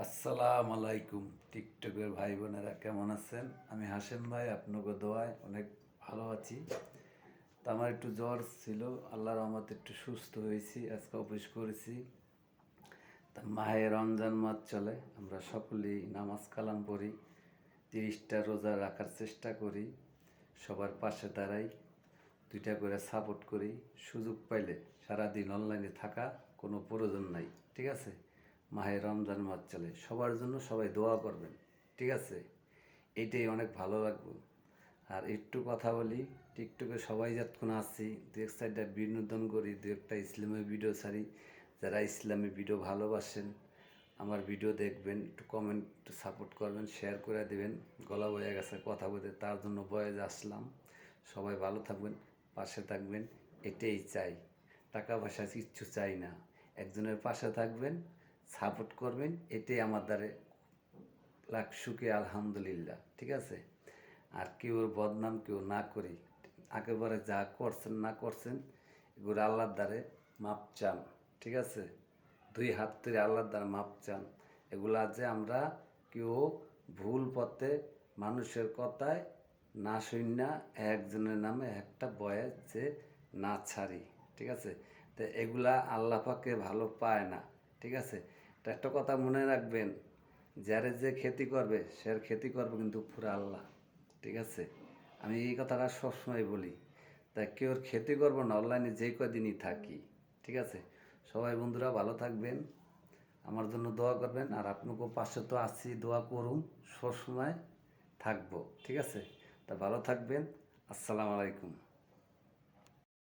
আসসালামু আলাইকুম টিকটকের ভাই বোনেরা, কেমন আছেন? আমি হাশেম ভাই, আপনাকে দোয়ায় অনেক ভালো আছি। তা আমার একটু জ্বর ছিল, আল্লাহর রহমতে একটু সুস্থ হয়েছি, আজকে অফিস করেছি। তা মাহে রমজান মাস চলে, আমরা সকলেই নামাজ কালাম পড়ি, 30টা রোজা রাখার চেষ্টা করি, সবার পাশে দাঁড়াই, 2টা করে সাপোর্ট করি। সুযোগ পাইলে সারাদিন অনলাইনে থাকা কোনো প্রয়োজন নাই, ঠিক আছে? মাহে রমজান মাস চলে, সবার জন্য সবাই দোয়া করবেন, ঠিক আছে? এইটাই অনেক ভালো লাগবে। আর একটু কথা বলি, টিকটকে সবাই যতক্ষণ আসছি দু এক সাইডটা বিনোদন করি, দু একটা ইসলামের ভিডিও ছাড়ি। যারা ইসলামী ভিডিও ভালোবাসেন, আমার ভিডিও দেখবেন, একটু কমেন্ট, একটু সাপোর্ট করবেন, শেয়ার করে দেবেন। গলা বয়ে গেছে কথা বলতে, তার জন্য বয়ে আসলাম। সবাই ভালো থাকবেন, পাশে থাকবেন, এটাই চাই। টাকা পয়সা কিচ্ছু চাই না, একজনের পাশে থাকবেন, সাপোর্ট করবেন, এটাই আমার দ্বারে লাখ সুখে আলহামদুলিল্লাহ, ঠিক আছে? আর কেউ বদনাম কেউ না করি, একেবারে যা করছেন না করছেন এগুলো আল্লাহর দ্বারে মাপ চান, ঠিক আছে? 2 হাত ধরে আল্লাহর দ্বারা মাপ চান। এগুলা যে আমরা কেউ ভুল পথে মানুষের কথায় না শুননা একজনের নামে একটা বয়ে যে না ছাড়ি, ঠিক আছে? তো এগুলা আল্লাহ পাকে ভালো পায় না, ঠিক আছে? তো একটা কথা মনে রাখবেন, যারে যে ক্ষতি করবে সে ক্ষতি করবে কিন্তু পুরো আল্লাহ, ঠিক আছে? আমি এই কথাটা সবসময় বলি। তাই কেউ ক্ষতি করবো না অনলাইনে যে কদিনই থাকি, ঠিক আছে? সবাই বন্ধুরা ভালো থাকবেন, আমার জন্য দোয়া করবেন। আর আপনাকেও পাশে তো আছি, দোয়া করুন, সবসময় থাকবো, ঠিক আছে? তা ভালো থাকবেন। আসসালামু আলাইকুম।